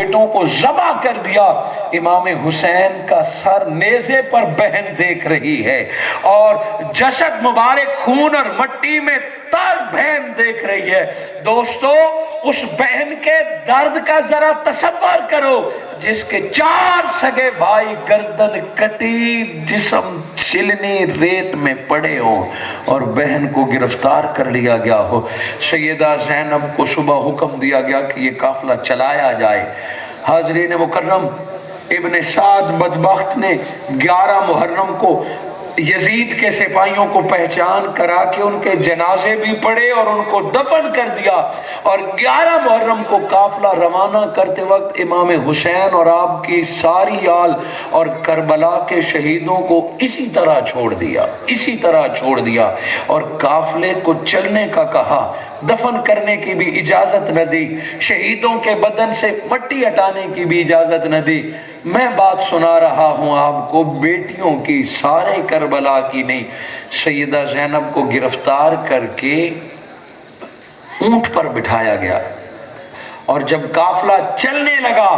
بیٹوں کو ذبح کر دیا۔ امام حسین کا سر نیزے پر بہن دیکھ رہی ہے اور جسد مبارک خون اور مٹی میں تر بہن دیکھ رہی ہے۔ دوستو اس بہن کے درد کا ذرا تصور کرو، جس کے 4 سگے بھائی گردن کٹی، جسم چلنی ریت میں پڑے ہوں اور بہن کو گرفتار کر لیا گیا ہو۔ سیدہ زینب کو صبح حکم دیا گیا کہ یہ قافلہ چلایا جائے۔ حاضرین مکرم، ابن سعد بدبخت نے 11 محرم کو یزید کے سپاہیوں کو پہچان کرا کے ان کے جنازے بھی پڑے اور ان کو دفن کر دیا، اور 11 محرم کو قافلہ روانہ کرتے وقت امام حسین اور آپ کی ساری آل اور کربلا کے شہیدوں کو اسی طرح چھوڑ دیا اور قافلے کو چلنے کا کہا، دفن کرنے کی بھی اجازت نہ دی، شہیدوں کے بدن سے مٹی ہٹانے کی بھی اجازت نہ دی۔ میں بات سنا رہا ہوں آپ کو بیٹیوں کی، سارے کربلا کی نہیں۔ سیدہ زینب کو گرفتار کر کے اونٹ پر بٹھایا گیا، اور جب قافلہ چلنے لگا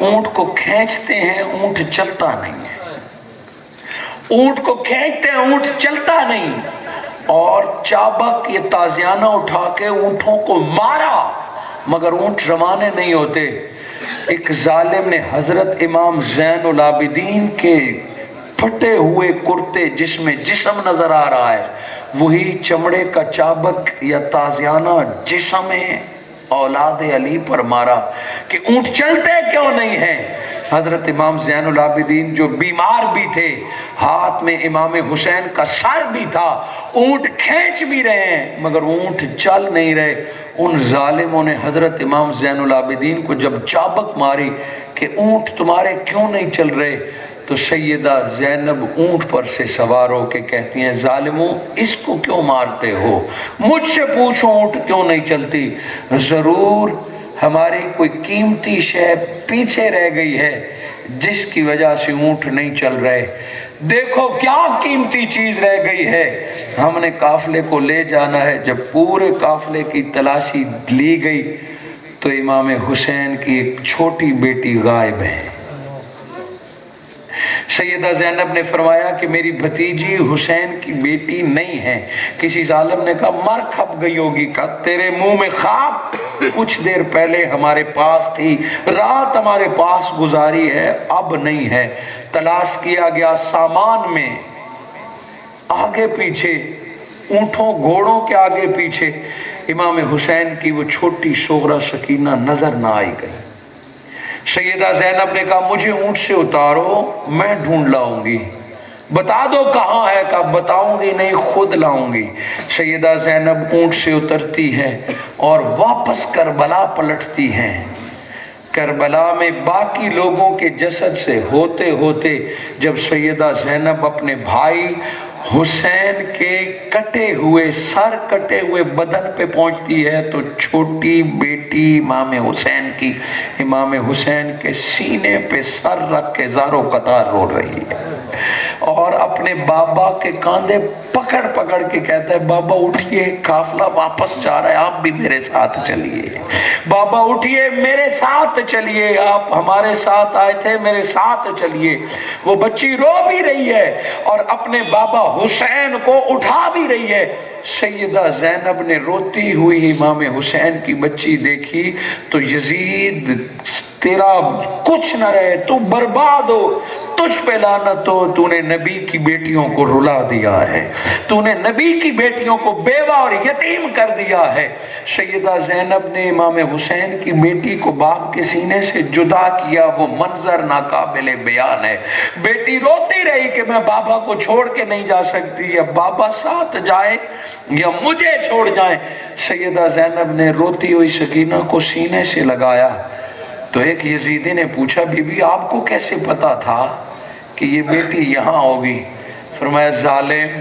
اونٹ کو کھینچتے ہیں، اونٹ چلتا نہیں ہے، اونٹ کو کھینچتے ہیں، اونٹ چلتا نہیں، اور چابک یہ تازیانہ اٹھا کے اونٹوں کو مارا مگر اونٹ روانے نہیں ہوتے۔ ایک ظالم نے حضرت امام زین العابدین کے پھٹے ہوئے کرتے جس میں جسم نظر آ رہا ہے، وہی چمڑے کا چابک یا تازیانہ جسم اولاد علی پر مارا کہ اونٹ چلتے کیوں نہیں ہیں۔ حضرت امام زین العابدین جو بیمار بھی تھے، ہاتھ میں امام حسین کا سر بھی تھا، اونٹ کھینچ بھی رہے ہیں مگر اونٹ چل نہیں رہے۔ ان ظالموں نے حضرت امام زین العابدین کو جب چابک ماری کہ اونٹ تمہارے کیوں نہیں چل رہے، تو سیدہ زینب اونٹ پر سے سوار ہو کے کہتی ہیں، ظالموں اس کو کیوں مارتے ہو، مجھ سے پوچھو اونٹ کیوں نہیں چلتی، ضرور ہماری کوئی قیمتی شے پیچھے رہ گئی ہے جس کی وجہ سے اونٹ نہیں چل رہے۔ دیکھو کیا قیمتی چیز رہ گئی ہے، ہم نے قافلے کو لے جانا ہے۔ جب پورے قافلے کی تلاشی لی گئی تو امام حسین کی ایک چھوٹی بیٹی غائب ہے۔ سیدہ زینب نے فرمایا کہ میری بھتیجی حسین کی بیٹی نہیں ہے۔ کسی ظالم نے کہا مر کھپ گئی ہوگی، کہا تیرے منہ میں خواب کچھ دیر پہلے ہمارے پاس تھی، رات ہمارے پاس گزاری ہے، اب نہیں ہے۔ تلاش کیا گیا سامان میں، آگے پیچھے، اونٹوں گھوڑوں کے آگے پیچھے، امام حسین کی وہ چھوٹی صغرا سکینہ نظر نہ آئی گئی۔ سیدہ زینب نے کہا مجھے اونٹ سے اتارو، میں ڈھونڈ لاؤں گی، بتا دو کہاں ہے، کہا بتاؤں گی نہیں، خود لاؤں گی۔ سیدہ زینب اونٹ سے اترتی ہے اور واپس کربلا پلٹتی ہیں۔ کربلا میں باقی لوگوں کے جسد سے ہوتے ہوتے جب سیدہ زینب اپنے بھائی حسین کے کٹے ہوئے سر کٹے ہوئے بدن پہ پہنچتی ہے تو چھوٹی بیٹی امام حسین کی امام حسین کے سینے پہ سر رکھ کے زاروں قطار رو رہی ہے اور اپنے بابا کے کاندھے پکڑ پکڑ کے کہتا ہے بابا اٹھئے، قافلہ واپس جا رہا ہے، آپ بھی میرے ساتھ چلیے، بابا اٹھئے میرے ساتھ چلیے، آپ ہمارے ساتھ آئے تھے میرے ساتھ چلیے۔ وہ بچی رو بھی رہی ہے اور اپنے بابا حسین کو اٹھا بھی رہی ہے۔ سیدہ زینب نے روتی ہوئی امام حسین کی بچی دیکھی تو یزید تیرا کچھ نہ رہے، تو برباد ہو، تجھ پہ لعنت ہو، تو نے نبی کی بیٹیوں کو رلا دیا ہے، تو نے نبی کی بیٹیوں کو بیوہ اور یتیم کر دیا ہے۔ سیدہ زینب نے امام حسین کی بیٹی کو باپ کے سینے سے جدا کیا، وہ منظر ناقابل بیان ہے۔ بیٹی روتی رہی کہ میں بابا کو چھوڑ کے نہیں جا سکتی، یا بابا ساتھ جائے یا مجھے چھوڑ جائیں۔ سیدہ زینب نے روتی ہوئی سکینہ کو سینے سے لگایا تو ایک یزیدی نے پوچھا بی بی آپ کو کیسے پتا تھا کہ یہ بیٹی یہاں ہوگی؟ فرمایا ظالم،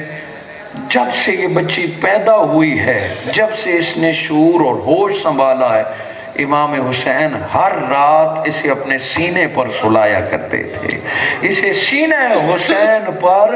جب سے یہ بچی پیدا ہوئی ہے، جب سے اس نے شعور اور ہوش سنبھالا ہے، امام حسین ہر رات اسے اپنے سینے پر سلایا کرتے تھے، اسے سینے حسین پر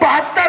72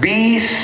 20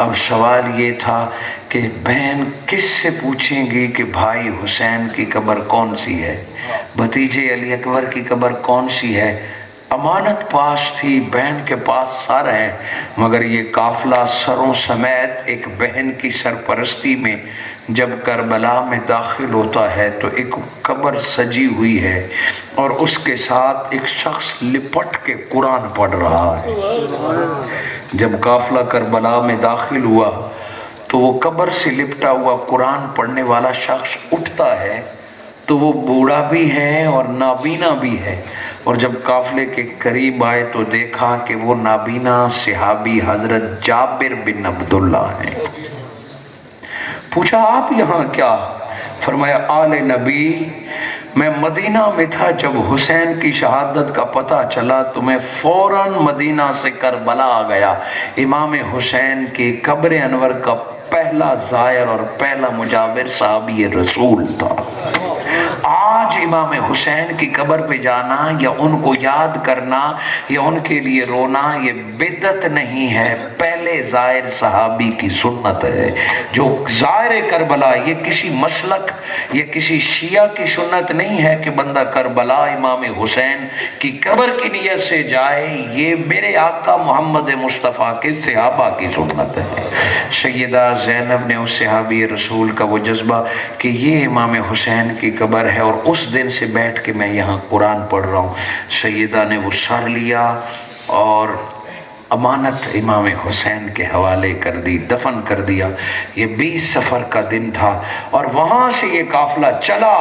اب سوال یہ تھا کہ بہن کس سے پوچھیں گی کہ بھائی حسین کی قبر کون سی ہے، بھتیجے علی اکبر کی قبر کون سی ہے؟ امانت پاس تھی، بہن کے پاس سر ہے، مگر یہ قافلہ سروں سمیت ایک بہن کی سرپرستی میں جب کربلا میں داخل ہوتا ہے تو ایک قبر سجی ہوئی ہے اور اس کے ساتھ ایک شخص لپٹ کے قرآن پڑھ رہا ہے۔ جب قافلہ کربلا میں داخل ہوا تو وہ قبر سے لپٹا ہوا قرآن پڑھنے والا شخص اٹھتا ہے تو وہ بوڑھا بھی ہے اور نابینا بھی ہے، اور جب قافلے کے قریب آئے تو دیکھا کہ وہ نابینا صحابی حضرت جابر بن عبداللہ ہیں۔ پوچھا آپ یہاں کیا؟ فرمایا آل نبی، میں مدینہ میں تھا جب حسین کی شہادت کا پتہ چلا تو میں فوراً مدینہ سے کربلا آ گیا۔ امام حسین کی قبر انور کا پہلا زائر اور پہلا مجاور صحابی رسول تھا۔ آج امام حسین کی قبر پہ جانا یا ان کو یاد کرنا یا ان کے لیے رونا یہ بدعت نہیں ہے، پہلے زائر صحابی کی سنت ہے۔ جو زائر کربلا، یہ کسی مسلک یا کسی شیعہ کی سنت نہیں ہے کہ بندہ کربلا امام حسین کی قبر کی نیت سے جائے، یہ میرے آقا محمد مصطفیٰ کے صحابہ کی سنت ہے۔ سیدہ زینب نے اس صحابی رسول کا وہ جذبہ کہ یہ امام حسین کی قبر ہے اور اس دن سے بیٹھ کے میں یہاں قرآن پڑھ رہا ہوں، سیدہ نے وہ سر لیا اور امانت امام حسین کے حوالے کر دی، دفن کر دیا۔ یہ 20 صفر کا دن تھا اور وہاں سے یہ قافلہ چلا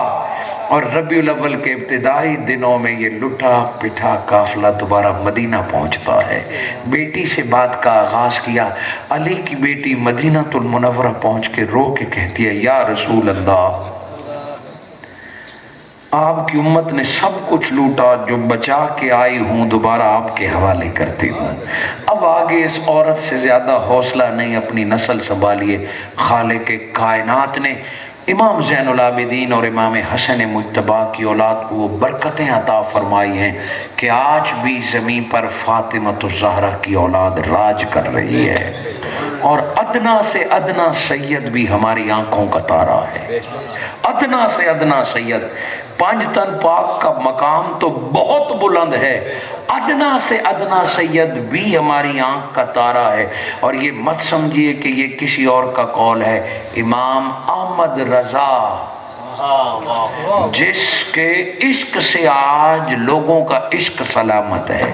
اور ربیع الاول کے ابتدائی دنوں میں یہ لٹا پٹھا قافلہ دوبارہ مدینہ پہنچتا ہے۔ بیٹی سے بات کا آغاز کیا، علی کی بیٹی مدینہ المنورہ پہنچ کے رو کے کہتی ہے یا رسول اللہ، آپ کی امت نے سب کچھ لوٹا، جو بچا کے آئی ہوں دوبارہ آپ کے حوالے کرتی ہوں۔ اب آگے اس عورت سے زیادہ حوصلہ نہیں، اپنی نسل سنبھالیے۔ خالق کائنات نے امام زین العابدین اور امام حسن مجتبیٰ کی اولاد کو وہ برکتیں عطا فرمائی ہیں کہ آج بھی زمین پر فاطمہ الزہرا کی اولاد راج کر رہی ہے، اور ادنا سے ادنا سید بھی ہماری آنکھوں کا تارا ہے۔ ادنا سے ادنا سید، پانچ تن پاک کا مقام تو بہت بلند ہے، ادنا سے ادنا سید بھی ہماری آنکھ کا تارا ہے۔ اور یہ مت سمجھیے کہ یہ کسی اور کا قول ہے، امام احمد رضا جس کے عشق سے آج لوگوں کا عشق سلامت ہے،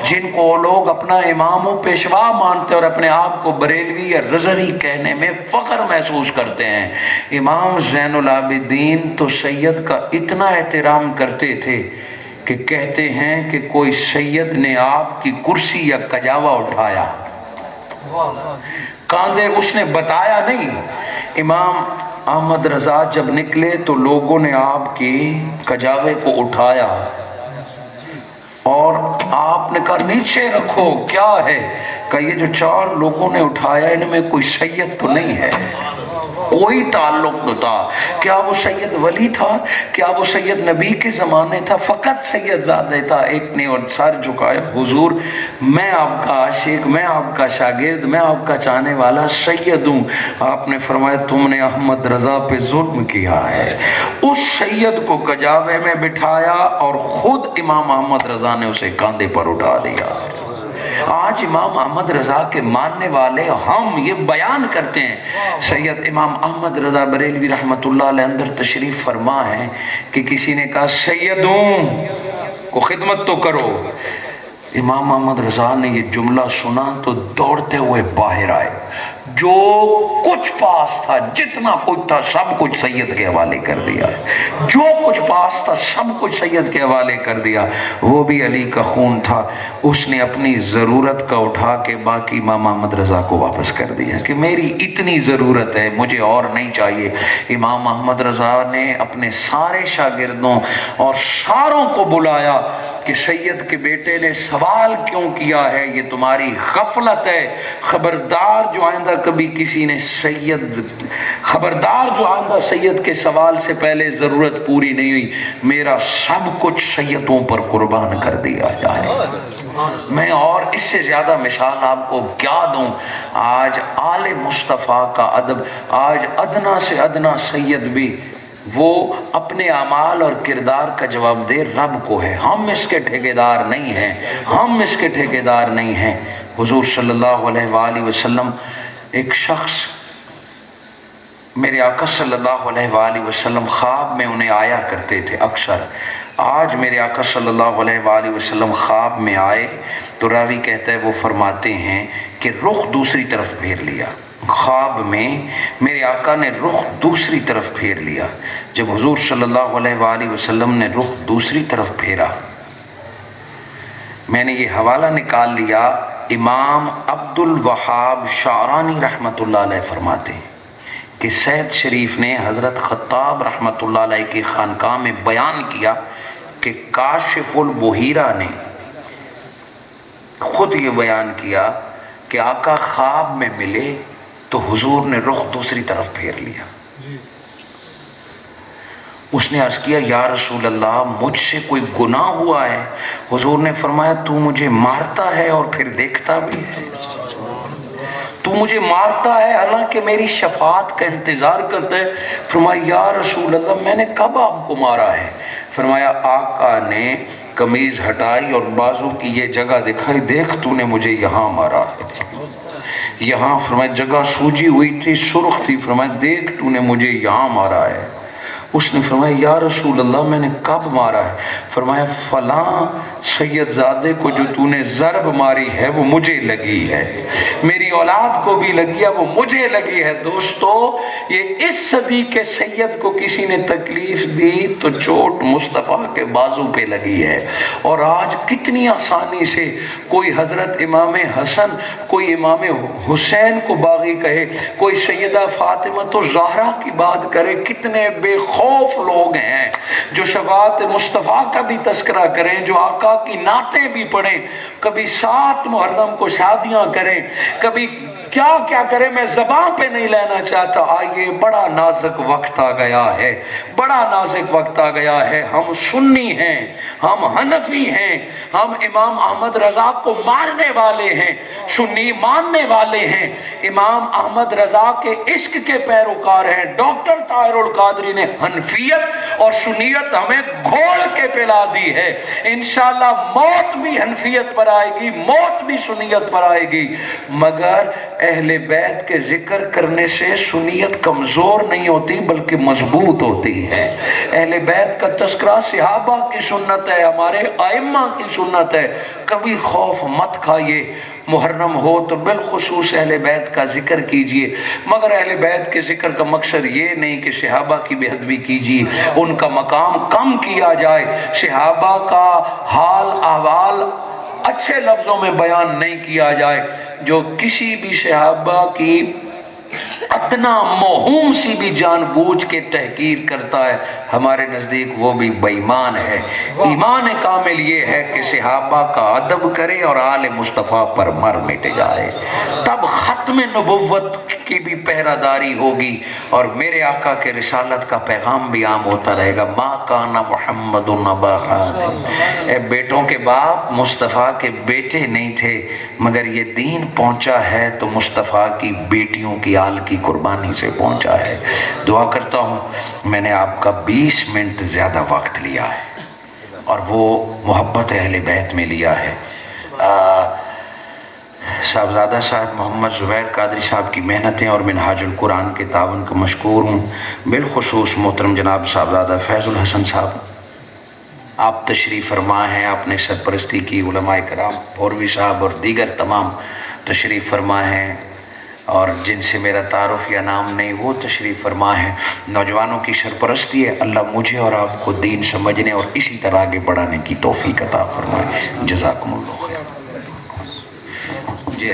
جن کو لوگ اپنا امام و پیشوا مانتے اور اپنے آپ کو بریلوی یا رضوی کہنے میں فخر محسوس کرتے ہیں، امام زین العابدین تو سید کا اتنا احترام کرتے تھے کہ کہتے ہیں کہ کوئی سید نے آپ کی کرسی یا کجاوا اٹھایا، کاندھے اس نے بتایا نہیں۔ امام احمد رضا جب نکلے تو لوگوں نے آپ کی کجاوے کو اٹھایا اور آپ نے کہا نیچے رکھو، کیا ہے؟ کہ یہ جو چار لوگوں نے اٹھایا ان میں کوئی سید تو نہیں ہے، کوئی تعلق نہ تھا۔ کیا وہ سید ولی تھا؟ کیا وہ سید نبی کے زمانے تھا؟ فقط سید زادہ تھا۔ ایک نے اور سر جھکایا، حضور میں آپ کا عاشق، میں آپ کا شاگرد، میں آپ کا چاہنے والا سید ہوں۔ آپ نے فرمایا تم نے احمد رضا پہ ظلم کیا ہے۔ اس سید کو کجاوے میں بٹھایا اور خود امام احمد رضا نے اسے کاندھے پر اٹھا دیا۔ آج امام احمد رضا کے ماننے والے ہم یہ بیان کرتے ہیں۔ سید امام احمد رضا بریلوی رحمت اللہ علیہ اندر تشریف فرما ہے کہ کسی نے کہا سیدوں کو خدمت تو کرو۔ امام احمد رضا نے یہ جملہ سنا تو دوڑتے ہوئے باہر آئے، جو کچھ پاس تھا، جتنا کچھ تھا سب کچھ سید کے حوالے کر دیا، جو کچھ پاس تھا سب کچھ سید کے حوالے کر دیا۔ وہ بھی علی کا خون تھا، اس نے اپنی ضرورت کا اٹھا کے باقی امام احمد رضا کو واپس کر دیا کہ میری اتنی ضرورت ہے، مجھے اور نہیں چاہیے۔ امام احمد رضا نے اپنے سارے شاگردوں اور ساروں کو بلایا کہ سید کے بیٹے نے سوال کیوں کیا ہے، یہ تمہاری غفلت ہے، خبردار جو آئندہ کبھی کسی نے سید خبردار جو آئندہ سید کے سوال سے پہلے ضرورت پوری نہیں ہوئی، میرا سب کچھ سیدوں پر قربان کر دیا جائے۔ میں اور اس سے زیادہ مثال آپ کو کیا دوں؟ آج آل مصطفیٰ کا ادب، آج ادنا سے ادنا سید بھی وہ اپنے اعمال اور کردار کا جواب دے رب کو ہے، ہم اس کے ٹھیکیدار نہیں ہیں، ہم اس کے ٹھیکیدار نہیں ہیں۔ حضور صلی اللہ علیہ وآلہ وسلم، ایک شخص میرے آقا صلی اللہ علیہ وآلہ وسلم خواب میں انہیں آیا کرتے تھے اکثر۔ آج میرے آقا صلی اللہ علیہ وآلہ وسلم خواب میں آئے تو راوی کہتا ہے وہ فرماتے ہیں کہ رخ دوسری طرف پھیر لیا۔ خواب میں میرے آقا نے رخ دوسری طرف پھیر لیا۔ جب حضور صلی اللہ علیہ وآلہ وسلم نے رخ دوسری طرف پھیرا، میں نے یہ حوالہ نکال لیا، امام عبد الوہاب شعرانی رحمۃ اللہ علیہ فرماتے ہیں کہ سید شریف نے حضرت خطاب رحمۃ اللہ علیہ کی خانقاہ میں بیان کیا کہ کاشف البحیرہ نے خود یہ بیان کیا کہ آقا خواب میں ملے تو حضور نے رخ دوسری طرف پھیر لیا۔ اس نے عرض کیا یا رسول اللہ مجھ سے کوئی گناہ ہوا ہے؟ حضور نے فرمایا تو مجھے مارتا ہے اور پھر دیکھتا بھی ہے، تو مجھے مارتا ہے حالانکہ میری شفاعت کا انتظار کرتا ہے۔ فرمایا یا رسول اللہ میں نے کب آپ کو مارا ہے؟ فرمایا آقا نے قمیض ہٹائی اور بازو کی یہ جگہ دکھائی، دیکھ تو نے مجھے یہاں مارا ہے، یہاں فرمایا جگہ سوجی ہوئی تھی، سرخ تھی، فرمایا دیکھ تو نے مجھے یہاں مارا ہے۔ اس نے فرمایا یا رسول اللہ میں نے کب مارا ہے؟ فرمایا فلاں سید زادے کو جو تو نے ضرب ماری ہے وہ مجھے لگی ہے، میری اولاد کو بھی لگی ہے، وہ مجھے لگی ہے۔ دوستو یہ اس صدی کے سید کو کسی نے تکلیف دی تو چوٹ مصطفیٰ کے بازو پہ لگی ہے۔ اور آج کتنی آسانی سے کوئی حضرت امام حسن، کوئی امام حسین کو باغی کہے، کوئی سیدہ فاطمہ تو زہرا کی بات کرے۔ کتنے بے خوف لوگ ہیں جو شفاعت مصطفیٰ کا بھی تذکرہ کریں، جو آقا کی نعتیں بھی پڑھیں، کبھی 7 محرم کو شادیاں کریں، کبھی کیا کیا کریں، میں زبان پہ نہیں لینا چاہتا۔ آئیے بڑا نازک وقت آ گیا ہے، بڑا نازک وقت آ گیا ہے۔ ہم سنی ہیں، ہم حنفی ہیں، ہم امام احمد رضا کو مارنے والے ہیں، سنی ماننے والے ہیں، امام احمد رضا کے عشق کے پیروکار ہیں۔ ڈاکٹر طاہر القادری نے حنفیت اور سنیت ہمیں گھول کے پلا دی ہے۔ انشاءاللہ موت بھی حنفیت پر آئے گی، موت بھی سنیت پر آئے گی، مگر اہل بیت کے ذکر کرنے سے سنیت کمزور نہیں ہوتی بلکہ مضبوط ہوتی ہے۔ اہل بیت کا تذکرہ صحابہ کی سنت ہے، ہمارے ائمہ کی سنت ہے۔ کبھی خوف مت کھائیے، محرم ہو تو بالخصوص اہل بیت کا ذکر کیجئے، مگر اہل بیت کے ذکر کا مقصد یہ نہیں کہ صحابہ کی بے ادبی کیجئے، ان کا مقام کم کیا جائے، صحابہ کا حال احوال اچھے لفظوں میں بیان نہیں کیا جائے۔ جو کسی بھی صحابہ کی اتنا موہوم سی بھی جان بوجھ کے تحقیر کرتا ہے، ہمارے نزدیک وہ بھی بے ایمان ہے۔ ایمان کامل یہ ہے کہ صحابہ کا ادب کرے اور آل مصطفیٰ پر مر مٹ جائے، تب ختم نبوت کی بھی پہرہ داری ہوگی اور میرے آقا کے رسالت کا پیغام بھی عام ہوتا رہے گا۔ ما کان محمد ابا احد، اے بیٹوں کے باپ مصطفیٰ کے بیٹے نہیں تھے، مگر یہ دین پہنچا ہے تو مصطفیٰ کی بیٹیوں کی آل کی قربانی سے پہنچا ہے۔ دعا کرتا ہوں، میں نے آپ کا 20 منٹ زیادہ وقت لیا ہے اور وہ محبت اہل بیت میں لیا ہے۔ صاحبزادہ صاحب محمد زبیر قادری صاحب کی محنتیں اور منہاج القرآن کے تعاون کا مشکور ہوں، بالخصوص محترم جناب صاحبزادہ فیض الحسن صاحب، آپ تشریف فرما ہیں، آپ نے سرپرستی کی، علماء کرام بھوروی صاحب اور دیگر تمام تشریف فرما ہیں، اور جن سے میرا تعارف یا نام نہیں وہ تشریف فرما ہے۔ نوجوانوں کی سرپرستی ہے، اللہ مجھے اور آپ کو دین سمجھنے اور اسی طرح آگے بڑھانے کی توفیق عطا فرمائے۔ جزاکم اللہ خیر۔ جی